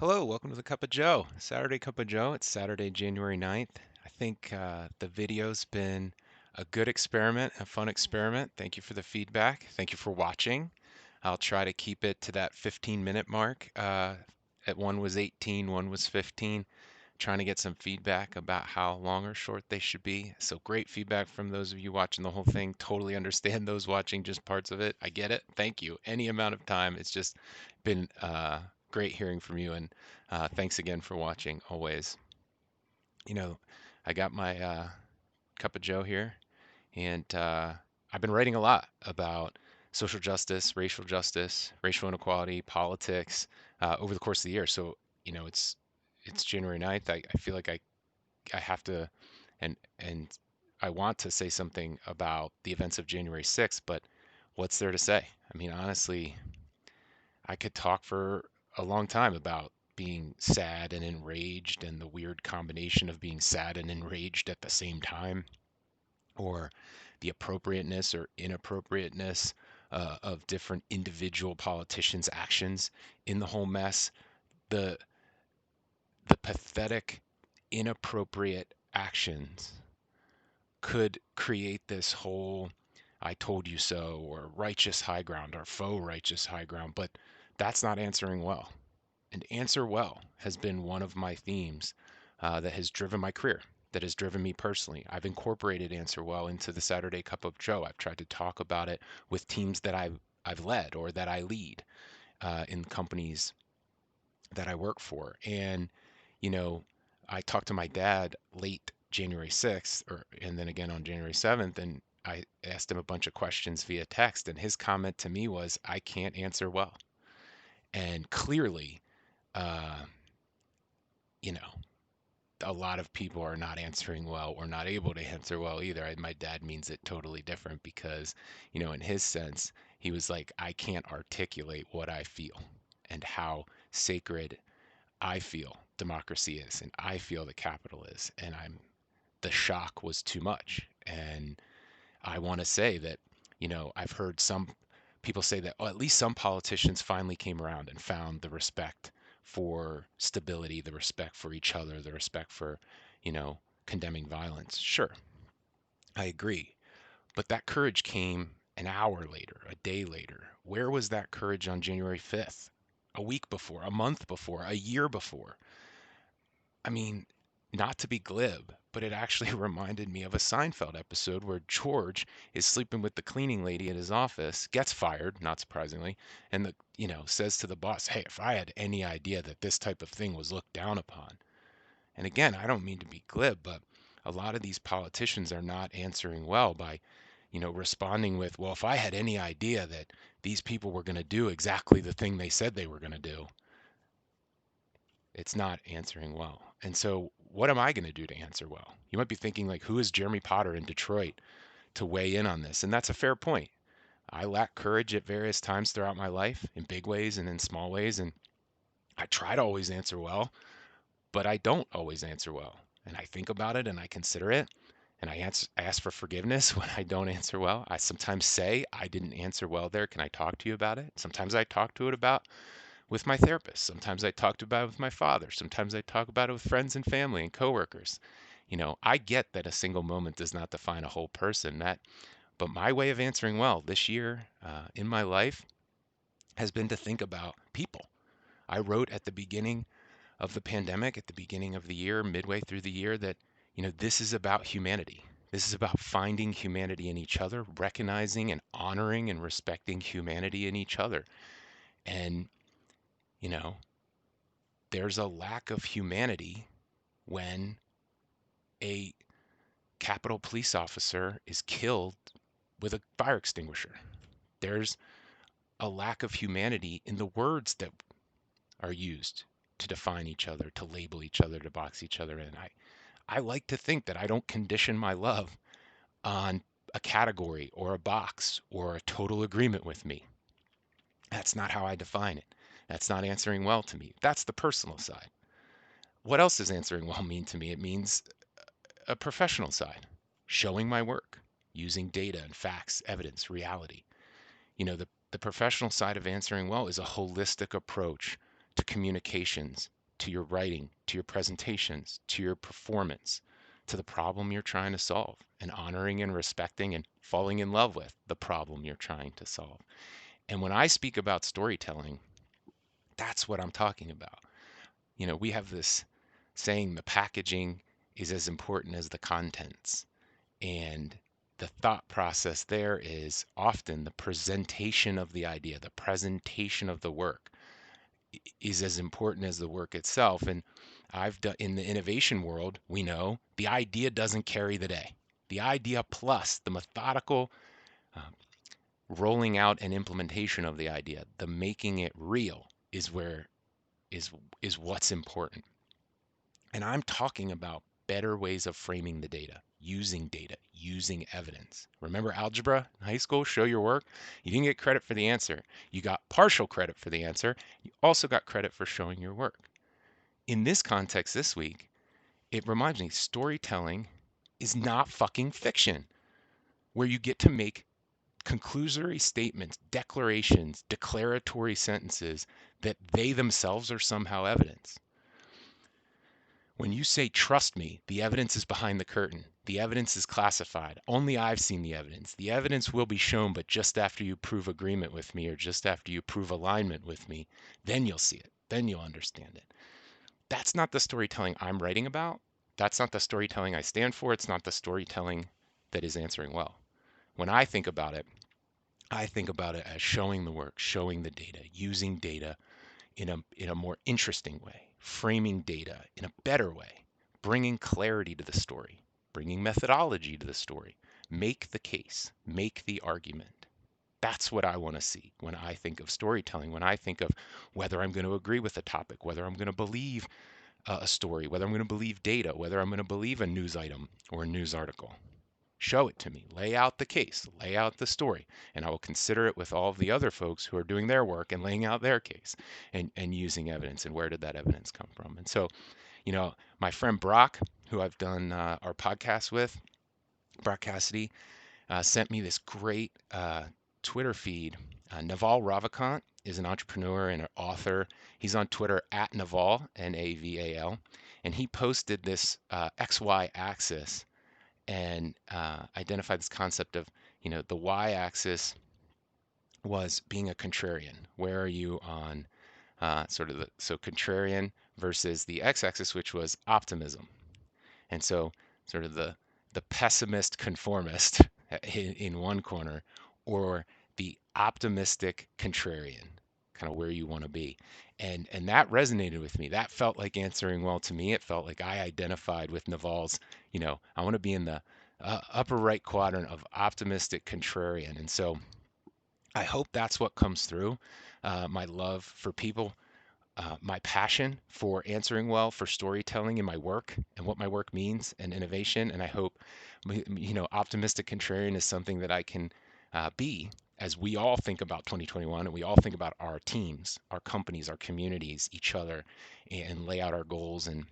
Hello, welcome to the Cup of Joe, Saturday Cup of Joe. It's Saturday, January 9th. I think the video's been a good experiment, a fun experiment. Thank you for the feedback. Thank you for watching. I'll try to keep it to that 15-minute mark. At one was 18, one was 15. Trying to get some feedback about how long or short they should be. So great feedback from those of you watching the whole thing. Totally understand those watching just parts of it. I get it. Thank you. Any amount of time. It's just been great hearing from you, and thanks again for watching always. You know, I got my cup of Joe here, and I've been writing a lot about social justice, racial inequality, politics over the course of the year. So, it's January 9th. I feel like I have to and I want to say something about the events of January 6th, but what's there to say? I mean, honestly, I could talk for a long time about being sad and enraged and the weird combination of being sad and enraged at the same time, or the appropriateness or inappropriateness of different individual politicians' actions in the whole mess, the the pathetic, inappropriate actions could create this whole I told you so, or righteous high ground, or faux righteous high ground, but that's not answering well. And answer well has been one of my themes that has driven my career, that has driven me personally. I've incorporated answer well into the Saturday Cup of Joe. I've tried to talk about it with teams that I've led or that I lead in companies that I work for. And, you know, I talked to my dad late January 6th, and then again on January 7th, and I asked him a bunch of questions via text, and his comment to me was, I can't answer well. And clearly, uh, you know, a lot of people are not answering well or not able to answer well either. My dad means it totally different because, in his sense, he was like, I can't articulate what I feel and how sacred I feel democracy is, and I feel that capital is, and the shock was too much. And I want to say that, I've heard some people say that, oh, at least some politicians finally came around and found the respect for stability, the respect for each other, the respect for, condemning violence. Sure, I agree. But that courage came an hour later, a day later. Where was that courage on January 5th? A week before, a month before, a year before? I mean, not to be glib, but it actually reminded me of a Seinfeld episode where George is sleeping with the cleaning lady at his office, gets fired, not surprisingly, and says to the boss, "Hey, if I had any idea that this type of thing was looked down upon." And again, I don't mean to be glib, but a lot of these politicians are not answering well by, responding with, "Well, if I had any idea that these people were going to do exactly the thing they said they were going to do." It's not answering well. And so, what am I going to do to answer well? You might be thinking, like, who is Jeremy Potter in Detroit to weigh in on this? And that's a fair point. I lack courage at various times throughout my life, in big ways and in small ways. And I try to always answer well, but I don't always answer well. And I think about it and I consider it. And ask for forgiveness when I don't answer well. I sometimes say, I didn't answer well there. Can I talk to you about it? Sometimes I talk to it about with my therapist. Sometimes I talked about it with my father. Sometimes I talk about it with friends and family and coworkers. I get that a single moment does not define a whole person. But my way of answering well this year in my life has been to think about people. I wrote at the beginning of the pandemic, at the beginning of the year, midway through the year, that this is about humanity. This is about finding humanity in each other, recognizing and honoring and respecting humanity in each other. And you know, there's a lack of humanity when a Capitol police officer is killed with a fire extinguisher. There's a lack of humanity in the words that are used to define each other, to label each other, to box each other in. I like to think that I don't condition my love on a category or a box or a total agreement with me. That's not how I define it. That's not answering well to me. That's the personal side. What else does answering well mean to me? It means a professional side, showing my work, using data and facts, evidence, reality. The professional side of answering well is a holistic approach to communications, to your writing, to your presentations, to your performance, to the problem you're trying to solve, and honoring and respecting and falling in love with the problem you're trying to solve. And when I speak about storytelling, that's what I'm talking about. We have this saying the packaging is as important as the contents. And the thought process there is often the presentation of the idea, the presentation of the work is as important as the work itself. And I've done in the innovation world, we know the idea doesn't carry the day. The idea plus the methodical uh, rolling out and implementation of the idea, the making it real is is what's important. And I'm talking about better ways of framing the data, using evidence. Remember algebra in high school? Show your work. You didn't get credit for the answer. You got partial credit for the answer. You also got credit for showing your work. In this context this week, it reminds me storytelling is not fucking fiction, where you get to make conclusory statements, declarations, declaratory sentences that they themselves are somehow evidence. When you say, trust me, the evidence is behind the curtain. The evidence is classified. Only I've seen the evidence. The evidence will be shown, but just after you prove agreement with me or just after you prove alignment with me, then you'll see it. Then you'll understand it. That's not the storytelling I'm writing about. That's not the storytelling I stand for. It's not the storytelling that is answering well. When I think about it as showing the work, showing the data, using data in a more interesting way, framing data in a better way, bringing clarity to the story, bringing methodology to the story, make the case, make the argument. That's what I want to see when I think of storytelling, when I think of whether I'm going to agree with a topic, whether I'm going to believe a story, whether I'm going to believe data, whether I'm going to believe a news item or a news article. Show it to me. Lay out the case, lay out the story, and I will consider it with all of the other folks who are doing their work and laying out their case and using evidence. And where did that evidence come from? And so, my friend Brock, who I've done our podcast with, Brock Cassidy, sent me this great Twitter feed. Naval Ravikant is an entrepreneur and an author. He's on Twitter at Naval, Naval, and he posted this XY axis and identified this concept of, the y-axis was being a contrarian. Where are you on so contrarian versus the x-axis, which was optimism. And so sort of the pessimist conformist in one corner, or the optimistic contrarian, kind of where you want to be. And that resonated with me. That felt like answering well to me. It felt like I identified with Naval's, I want to be in the upper right quadrant of optimistic contrarian. And so I hope that's what comes through. My love for people, my passion for answering well, for storytelling in my work and what my work means and innovation. And I hope, optimistic contrarian is something that I can be as we all think about 2021 and we all think about our teams, our companies, our communities, each other, and lay out our goals and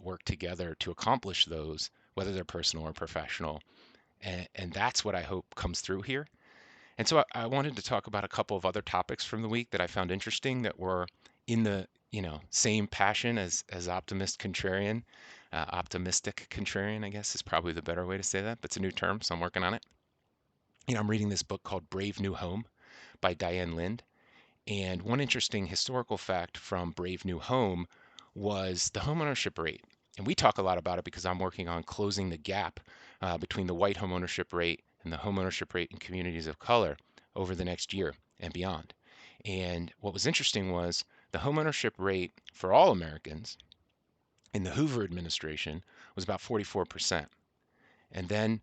work together to accomplish those, whether they're personal or professional. And that's what I hope comes through here. And so I wanted to talk about a couple of other topics from the week that I found interesting that were in the same passion as optimistic contrarian, I guess is probably the better way to say that. But it's a new term, so I'm working on it. I'm reading this book called Brave New Home by Diane Lind. And one interesting historical fact from Brave New Home was the homeownership rate. And we talk a lot about it because I'm working on closing the gap between the white homeownership rate and the homeownership rate in communities of color over the next year and beyond. And what was interesting was the homeownership rate for all Americans in the Hoover administration was about 44%. And then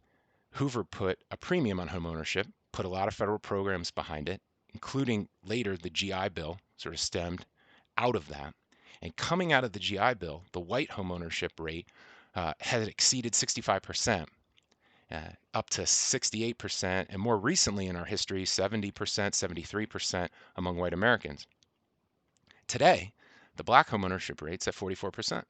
Hoover put a premium on homeownership, put a lot of federal programs behind it, including later the GI Bill sort of stemmed out of that. And coming out of the GI Bill, the white homeownership rate had exceeded 65%, up to 68%, and more recently in our history, 70%, 73% among white Americans. Today, the black homeownership rate's at 44%,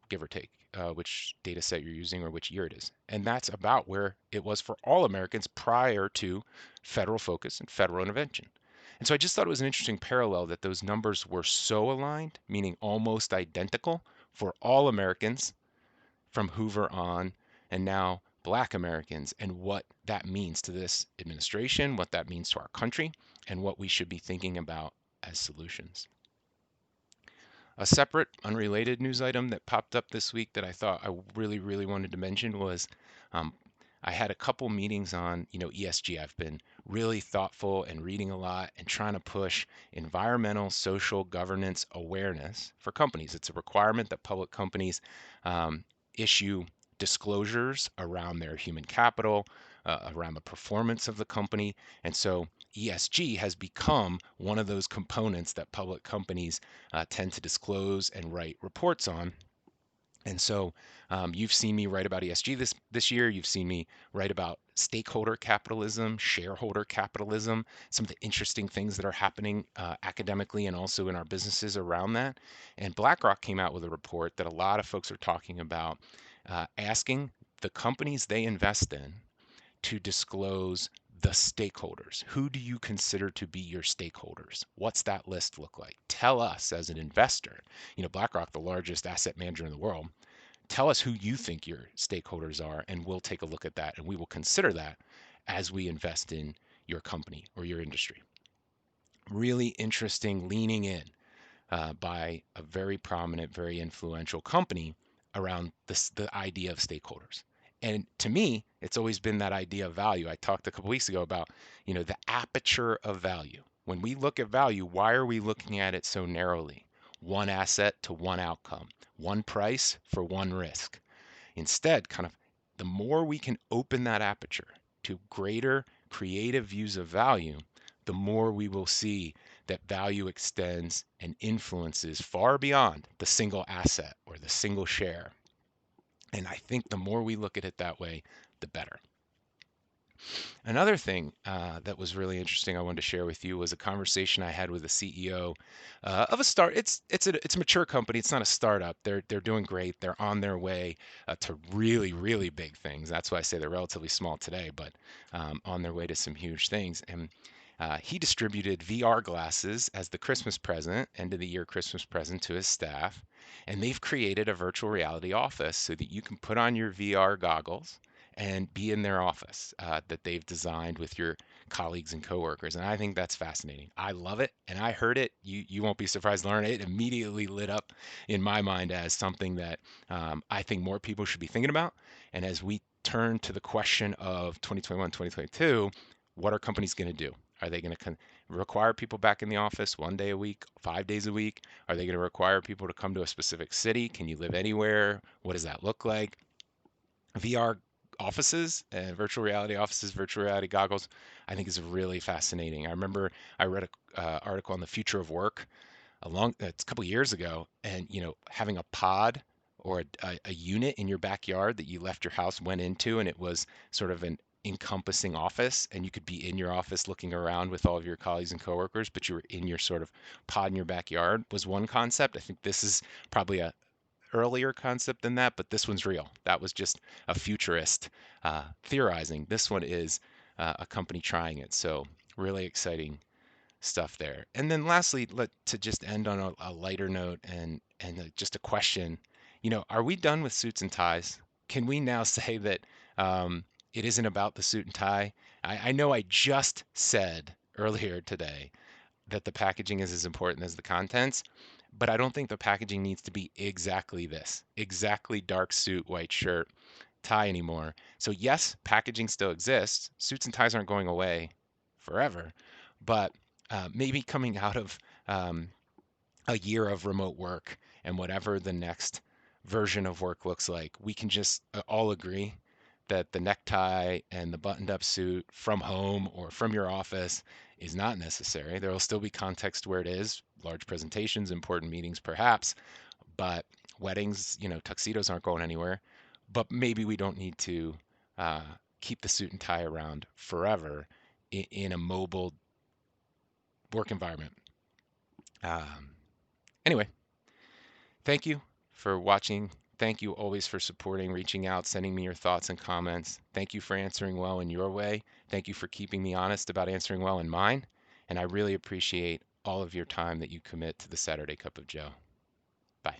give or take, which data set you're using or which year it is. And that's about where it was for all Americans prior to federal focus and federal intervention. And so I just thought it was an interesting parallel that those numbers were so aligned, meaning almost identical for all Americans from Hoover on, and now Black Americans, and what that means to this administration, what that means to our country, and what we should be thinking about as solutions. A separate, unrelated news item that popped up this week that I thought I really, really wanted to mention was um, I had a couple meetings on, ESG. I've been really thoughtful and reading a lot and trying to push environmental, social governance awareness for companies. It's a requirement that public companies issue disclosures around their human capital, around the performance of the company. And so ESG has become one of those components that public companies tend to disclose and write reports on. And so you've seen me write about ESG this year. You've seen me write about stakeholder capitalism, shareholder capitalism, some of the interesting things that are happening academically and also in our businesses around that. And BlackRock came out with a report that a lot of folks are talking about, asking the companies they invest in to disclose the stakeholders. Who do you consider to be your stakeholders? What's that list look like? Tell us as an investor, BlackRock, the largest asset manager in the world, tell us who you think your stakeholders are, and we'll take a look at that and we will consider that as we invest in your company or your industry. Really interesting leaning in by a very prominent, very influential company around the idea of stakeholders. And to me, it's always been that idea of value. I talked a couple weeks ago about, the aperture of value. When we look at value, why are we looking at it so narrowly? One asset to one outcome, one price for one risk. Instead, kind of the more we can open that aperture to greater creative views of value, the more we will see that value extends and influences far beyond the single asset or the single share. And I think the more we look at it that way, the better. Another thing that was really interesting I wanted to share with you was a conversation I had with the CEO of a start. It's a mature company. It's not a startup. They're doing great. They're on their way to really, really big things. That's why I say they're relatively small today, but on their way to some huge things. And he distributed VR glasses as the Christmas present, end of the year Christmas present to his staff. And they've created a virtual reality office so that you can put on your VR goggles and be in their office that they've designed with your colleagues and coworkers. And I think that's fascinating. I love it. And I heard it. You won't be surprised to learn it immediately lit up in my mind as something that I think more people should be thinking about. And as we turn to the question of 2021, 2022, what are companies going to do? Are they going to require people back in the office 1 day a week, 5 days a week? Are they going to require people to come to a specific city? Can you live anywhere? What does that look like? VR offices and virtual reality offices, virtual reality goggles, I think is really fascinating. I remember I read a article on the future of work it's a couple of years ago, and having a pod or a unit in your backyard that you left your house, went into, and it was sort of an encompassing office, and you could be in your office looking around with all of your colleagues and coworkers, but you were in your sort of pod in your backyard was one concept. I think this is probably a earlier concept than that, but this one's real. That was just a futurist theorizing. This one is a company trying it. So really exciting stuff there. And then lastly, to just end on a lighter note and just a question. Are we done with suits and ties? Can we now say that it isn't about the suit and tie? I know I just said earlier today that the packaging is as important as the contents, but I don't think the packaging needs to be exactly this, exactly dark suit, white shirt, tie anymore. So yes, packaging still exists. Suits and ties aren't going away forever, but maybe coming out of a year of remote work and whatever the next version of work looks like, we can just all agree that the necktie and the buttoned up suit from home or from your office is not necessary. There will still be context where it is, large presentations, important meetings perhaps, but weddings, tuxedos aren't going anywhere. But maybe we don't need to uh, keep the suit and tie around forever in a mobile work environment. Um, anyway, thank you for watching. Thank you always for supporting, reaching out, sending me your thoughts and comments. Thank you for answering well in your way. Thank you for keeping me honest about answering well in mine. And I really appreciate all of your time that you commit to the Saturday Cup of Joe. Bye.